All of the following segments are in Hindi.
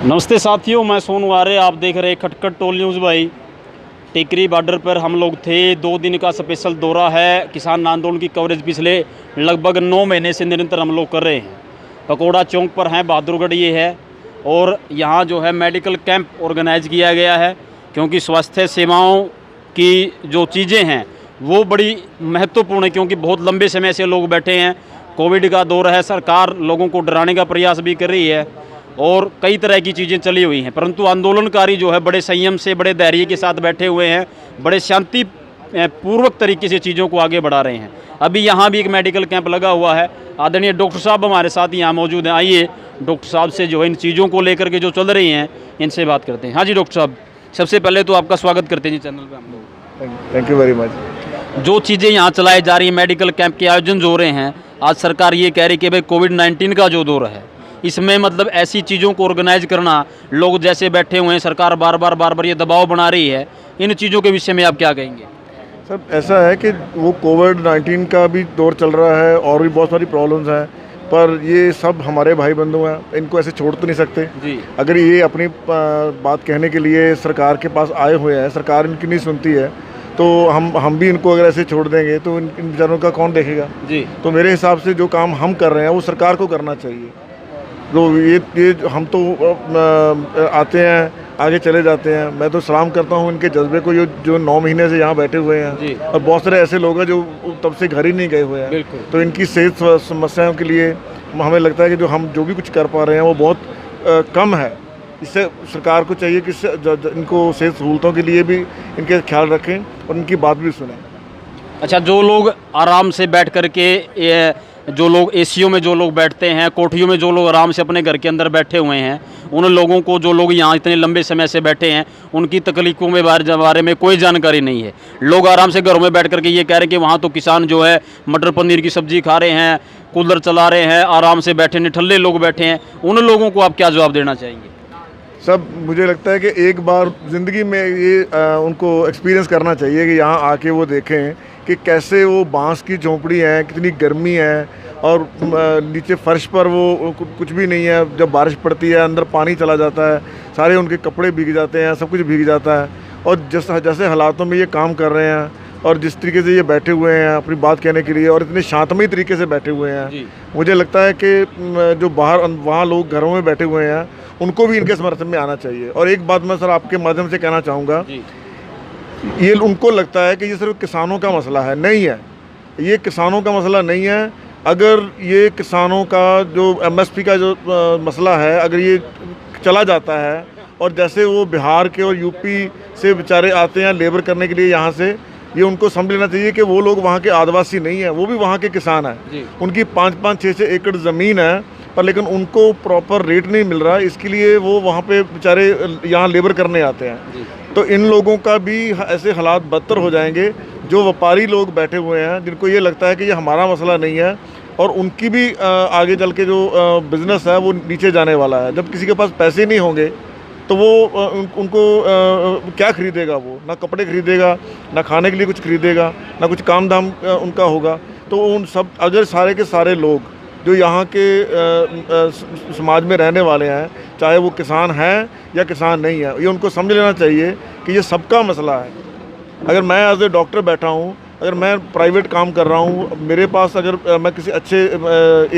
नमस्ते साथियों, मैं सोनू आर्य। आप देख रहे हैं खटखट टोल न्यूज़ भाई। टिकरी बॉर्डर पर हम लोग थे। 2 दिन का स्पेशल दौरा है। किसान आंदोलन की कवरेज पिछले लगभग 9 महीने से निरंतर हम लोग कर रहे हैं। पकौड़ा चौक पर हैं, बहादुरगढ़ ये है, और यहाँ जो है मेडिकल कैंप ऑर्गेनाइज किया गया है, क्योंकि स्वास्थ्य सेवाओं की जो चीज़ें हैं वो बड़ी महत्वपूर्ण है, क्योंकि बहुत लंबे समय से लोग बैठे हैं। कोविड का दौर है, सरकार लोगों को डराने का प्रयास भी कर रही है और कई तरह की चीज़ें चली हुई हैं, परंतु आंदोलनकारी जो है बड़े संयम से, बड़े धैर्य के साथ बैठे हुए हैं, बड़े शांति पूर्वक तरीके से चीज़ों को आगे बढ़ा रहे हैं। अभी यहाँ भी एक मेडिकल कैंप लगा हुआ है। आदरणीय डॉक्टर साहब हमारे साथ यहाँ मौजूद हैं। आइए डॉक्टर साहब से जो है इन चीज़ों को लेकर के जो चल रही हैं इनसे बात करते हैं। हाँ जी डॉक्टर साहब, सबसे पहले तो आपका स्वागत करते हैं जी चैनल पर हम लोग। Thank you very much. जो चीज़ें यहाँ चलाई जा रही हैं, मेडिकल कैंप के आयोजन जो हो रहे हैं, आज सरकार ये कह रही कि भाई कोविड-19 का जो दौर है, इसमें मतलब ऐसी चीज़ों को ऑर्गेनाइज करना, लोग जैसे बैठे हुए हैं, सरकार बार बार ये दबाव बना रही है, इन चीज़ों के विषय में आप क्या कहेंगे? सर ऐसा है कि वो कोविड-19 का भी दौर चल रहा है और भी बहुत सारी प्रॉब्लम्स हैं, पर ये सब हमारे भाई बंधु हैं, इनको ऐसे छोड़ तो नहीं सकते जी। अगर ये अपनी बात कहने के लिए सरकार के पास आए हुए हैं, सरकार इनकी नहीं सुनती है, तो हम भी इनको अगर ऐसे छोड़ देंगे तो इन बेचारों का कौन देखेगा जी। तो मेरे हिसाब से जो काम हम कर रहे हैं वो सरकार को करना चाहिए। तो ये हम तो आते हैं, आगे चले जाते हैं। मैं तो सलाम करता हूँ इनके जज्बे को, जो 9 महीने से यहाँ बैठे हुए हैं, और बहुत सारे ऐसे लोग हैं जो तब से घर ही नहीं गए हुए हैं। तो इनकी सेहत समस्याओं के लिए हमें लगता है कि हम जो भी कुछ कर पा रहे हैं वो बहुत कम है। इससे सरकार को चाहिए कि इनको सेहत सहूलतों के लिए भी इनके ख्याल रखें और इनकी बात भी सुनें। अच्छा, जो लोग आराम से बैठ कर के, जो लोग एसीओ में जो लोग बैठते हैं, कोठियों में जो लोग आराम से अपने घर के अंदर बैठे हुए हैं, उन लोगों को, जो लोग यहाँ इतने लंबे समय से बैठे हैं, उनकी तकलीफ़ों के बारे में कोई जानकारी नहीं है। लोग आराम से घरों में बैठ कर के ये कह रहे हैं कि वहाँ तो किसान जो है मटर पनीर की सब्जी खा रहे हैं, कूलर चला रहे हैं, आराम से बैठे निठल्ले लोग बैठे हैं। उन लोगों को आप क्या जवाब देना चाहेंगे? सब मुझे लगता है कि एक बार ज़िंदगी में ये उनको एक्सपीरियंस करना चाहिए कि यहाँ आके वो देखें कि कैसे वो बांस की झोंपड़ी है, कितनी गर्मी है, और नीचे फर्श पर वो कुछ भी नहीं है। जब बारिश पड़ती है अंदर पानी चला जाता है, सारे उनके कपड़े भीग जाते हैं, सब कुछ भीग जाता है। और जैसे हालातों में ये काम कर रहे हैं और जिस तरीके से ये बैठे हुए हैं अपनी बात कहने के लिए, और इतने शांतमय तरीके से बैठे हुए हैं, मुझे लगता है कि जो बाहर वहाँ लोग घरों में बैठे हुए हैं उनको भी इनके समर्थन में आना चाहिए। और एक बात मैं सर आपके माध्यम से कहना चाहूँगा, ये उनको लगता है कि ये सिर्फ किसानों का मसला है। नहीं है, ये किसानों का मसला नहीं है। अगर ये किसानों का जो MSP का जो मसला है, अगर ये चला जाता है, और जैसे वो बिहार के और यूपी से बेचारे आते हैं लेबर करने के लिए यहाँ से, ये उनको समझ लेना चाहिए कि वो लोग वहाँ के आदिवासी नहीं हैं, वो भी वहाँ के किसान हैं। उनकी 5-5, 6-6 एकड़ ज़मीन है, पर लेकिन उनको प्रॉपर रेट नहीं मिल रहा, इसके लिए वो वहाँ पे बेचारे यहाँ लेबर करने आते हैं। तो इन लोगों का भी ऐसे हालात बदतर हो जाएंगे। जो व्यापारी लोग बैठे हुए हैं, जिनको ये लगता है कि ये हमारा मसला नहीं है, और उनकी भी आगे चल के जो बिज़नेस है वो नीचे जाने वाला है। जब किसी के पास पैसे नहीं होंगे तो वो उनको क्या खरीदेगा? वो ना कपड़े खरीदेगा, ना खाने के लिए कुछ खरीदेगा, ना कुछ काम धाम उनका होगा। तो उन सब, अगर सारे के सारे लोग जो यहाँ के समाज में रहने वाले हैं, चाहे वो किसान हैं या किसान नहीं है, ये उनको समझ लेना चाहिए कि ये सबका मसला है। अगर मैं एज ए डॉक्टर बैठा हूँ, अगर मैं प्राइवेट काम कर रहा हूँ, मेरे पास अगर मैं किसी अच्छे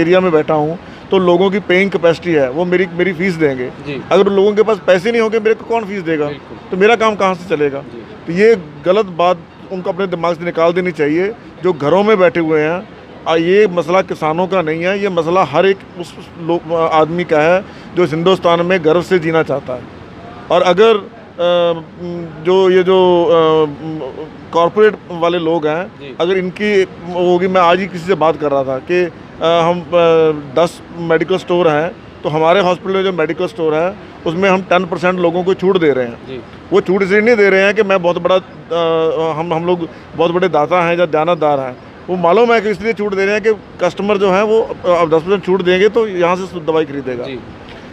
एरिया में बैठा हूँ, तो लोगों की पेइंग कैपेसिटी है, वो मेरी फ़ीस देंगे। अगर लोगों के पास पैसे नहीं होंगे, मेरे को कौन फ़ीस देगा? तो मेरा काम कहाँ से चलेगा? तो ये गलत बात उनको अपने दिमाग से निकाल देनी चाहिए। जो घरों में बैठे हुए हैं, ये मसला किसानों का नहीं है, ये मसला हर एक उस आदमी का है जो हिंदुस्तान में गर्व से जीना चाहता है। और अगर जो कॉरपोरेट वाले लोग हैं, अगर इनकी होगी, मैं आज ही किसी से बात कर रहा था कि हम 10 मेडिकल स्टोर हैं, तो हमारे हॉस्पिटल में जो मेडिकल स्टोर है उसमें हम 10% लोगों को छूट दे रहे हैं। वो छूट इसलिए नहीं दे रहे हैं कि मैं बहुत बड़ा हम लोग बहुत बड़े दाता हैं या दयानतदार हैं। वो मालूम है कि इसलिए छूट दे रहे हैं कि कस्टमर जो है वो अब 10% छूट देंगे तो यहाँ से दवाई खरीदेगा।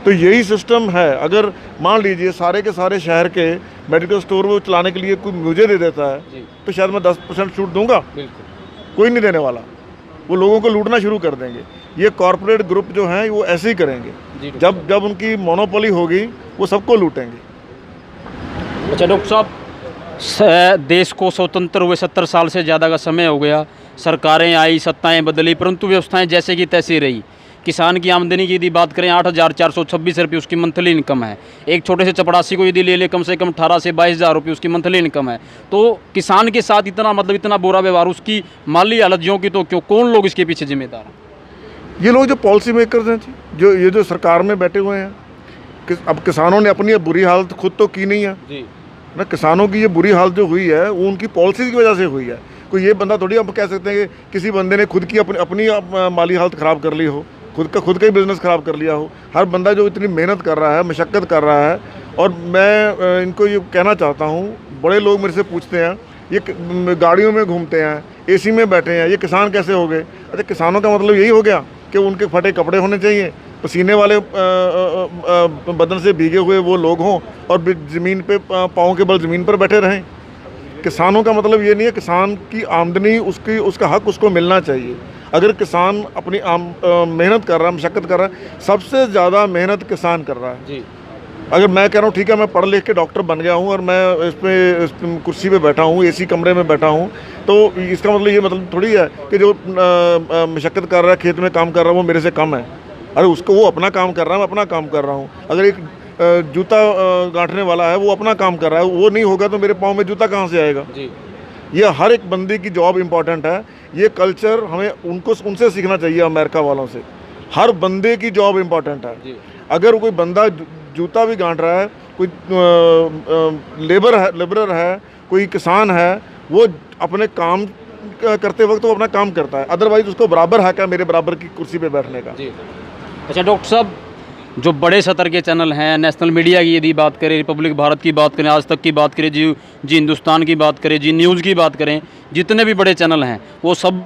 तो यही सिस्टम है। अगर मान लीजिए सारे के सारे शहर के मेडिकल स्टोर वो चलाने के लिए कोई मुझे दे देता है, तो शायद मैं 10% छूट दूंगा? कोई नहीं देने वाला। वो लोगों को लूटना शुरू कर देंगे। ये कॉरपोरेट ग्रुप जो हैं वो ऐसे ही करेंगे। जब जब उनकी मोनोपोली होगी वो सबको लूटेंगे। अच्छा डॉक्टर साहब, देश को स्वतंत्र हुए 70 साल से ज़्यादा का समय हो गया, सरकारें आई, सत्ताएं बदली, परंतु व्यवस्थाएं जैसे की तैसी रही। किसान की आमदनी की यदि बात करें 8,426 रुपये उसकी मंथली इनकम है। एक छोटे से चपरासी को यदि ले ले कम से कम 18 से 22,000 रुपये उसकी मंथली इनकम है। तो किसान के साथ इतना मतलब इतना बुरा व्यवहार, उसकी माली हालत ज्यों की तो क्यों, कौन लोग इसके पीछे जिम्मेदार हैं? ये लोग जो पॉलिसी मेकर्स हैं जी, जो सरकार में बैठे हुए हैं। अब किसानों ने अपनी बुरी हालत खुद तो की नहीं है जी ना। किसानों की ये बुरी हालत जो हुई है वो उनकी पॉलिसी की वजह से हुई है। कोई ये बंदा थोड़ी हम कह सकते हैं कि किसी बंदे ने खुद की अपनी माली हालत ख़राब कर ली हो, खुद का ही बिज़नेस ख़राब कर लिया हो। हर बंदा जो इतनी मेहनत कर रहा है, मशक्क़त कर रहा है। और मैं इनको ये कहना चाहता हूँ, बड़े लोग मेरे से पूछते हैं, ये गाड़ियों में घूमते हैं, एसी में बैठे हैं, ये किसान कैसे हो गए? अच्छा, किसानों का मतलब यही हो गया कि उनके फटे कपड़े होने चाहिए, पसीने वाले बदन से भीगे हुए वो लोग हों और ज़मीन पे पाँव के बल ज़मीन पर बैठे रहें। किसानों का मतलब ये नहीं है। किसान की आमदनी उसका हक उसको मिलना चाहिए। अगर किसान अपनी मेहनत कर रहा है, मशक्क़त कर रहा है, सबसे ज़्यादा मेहनत किसान कर रहा है जी। अगर मैं कह रहा हूँ ठीक है, मैं पढ़ लिख के डॉक्टर बन गया हूँ और मैं इस कुर्सी पे बैठा हूँ, एसी कमरे में बैठा हूँ, तो इसका मतलब ये मतलब थोड़ी है कि जो मशक्क़त कर रहा है, खेत में काम कर रहा है, वो मेरे से कम है। अरे उसको, वो अपना काम कर रहा है, मैं अपना काम कर रहा हूँ। अगर एक जूता गांठने वाला है, वो अपना काम कर रहा है, वो नहीं होगा तो मेरे पाँव में जूता कहाँ से आएगा जी। ये हर एक बंदे की जॉब इम्पॉर्टेंट है। ये कल्चर हमें उनसे सीखना चाहिए, अमेरिका वालों से। हर बंदे की जॉब इम्पॉर्टेंट है जी। अगर कोई बंदा जूता भी गांठ रहा है, कोई लेबरर है, कोई किसान है, वो अपने काम करते वक्त वो अपना काम करता है। अदरवाइज उसको बराबर हक है मेरे बराबर की कुर्सी पे बैठने का जी। अच्छा डॉक्टर साहब, जो बड़े स्तर के चैनल हैं, नेशनल मीडिया की यदि बात करें, रिपब्लिक भारत की बात करें, आज तक की बात करें, जी हिंदुस्तान की बात करें, जी न्यूज़ की बात करें, जितने भी बड़े चैनल हैं वो सब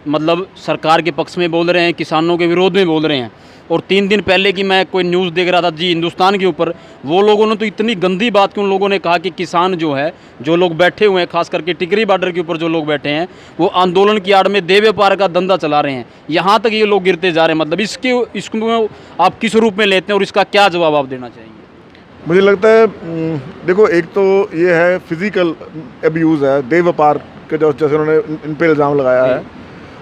मतलब सरकार के पक्ष में बोल रहे हैं, किसानों के विरोध में बोल रहे हैं। और 3 दिन पहले की मैं कोई न्यूज़ देख रहा था जी हिंदुस्तान के ऊपर, वो लोगों ने तो इतनी गंदी बात की, उन लोगों ने कहा कि किसान जो है, जो लोग बैठे हुए हैं, खास करके टिकरी बॉर्डर के ऊपर जो लोग बैठे हैं, वो आंदोलन की आड़ में देह व्यापार का धंधा चला रहे हैं। यहाँ तक ये लोग गिरते जा रहे हैं। मतलब इसको आप किस रूप में लेते हैं और इसका क्या जवाब आप देना चाहेंगे? मुझे लगता है देखो, एक तो ये है फिज़िकल अब्यूज़ है, देह व्यापार के जैसे उन्होंने इन पे इल्ज़ाम लगाया है,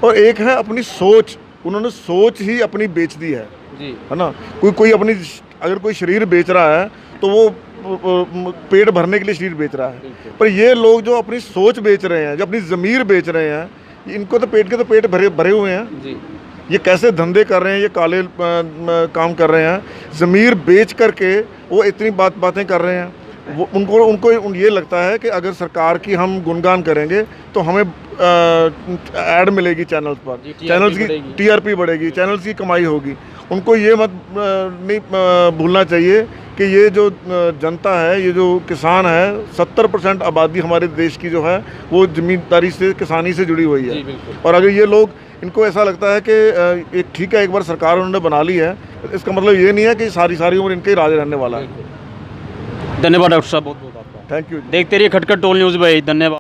और एक है अपनी सोच। उन्होंने सोच ही अपनी बेच दी है जी, है ना। कोई अपनी, अगर कोई शरीर बेच रहा है तो वो पेट भरने के लिए शरीर बेच रहा है, पर ये लोग जो अपनी सोच बेच रहे हैं, जो अपनी ज़मीर बेच रहे हैं, इनको तो पेट भरे हुए हैं जी। ये कैसे धंधे कर रहे हैं, ये काले काम कर रहे हैं, ज़मीर बेच करके वो इतनी बातें कर रहे हैं। वो उनको ये लगता है कि अगर सरकार की हम गुणगान करेंगे तो हमें ऐड मिलेगी चैनल्स पर, चैनल्स की टीआरपी बढ़ेगी, चैनल्स की कमाई होगी। उनको ये मत नहीं भूलना चाहिए कि ये जो जनता है, ये जो किसान है, 70% आबादी हमारे देश की जो है वो ज़मींदारी से, किसानी से जुड़ी हुई है। और अगर ये लोग, इनको ऐसा लगता है कि एक ठीक है, एक बार सरकार उन्होंने बना ली है, इसका मतलब ये नहीं है कि सारी उम्र इनके राज रहने वाला है। धन्यवाद डॉक्टर साहब, बहुत बहुत आपका। Thank you. देखते रहिए खटखट टोल न्यूज़ भाई, धन्यवाद।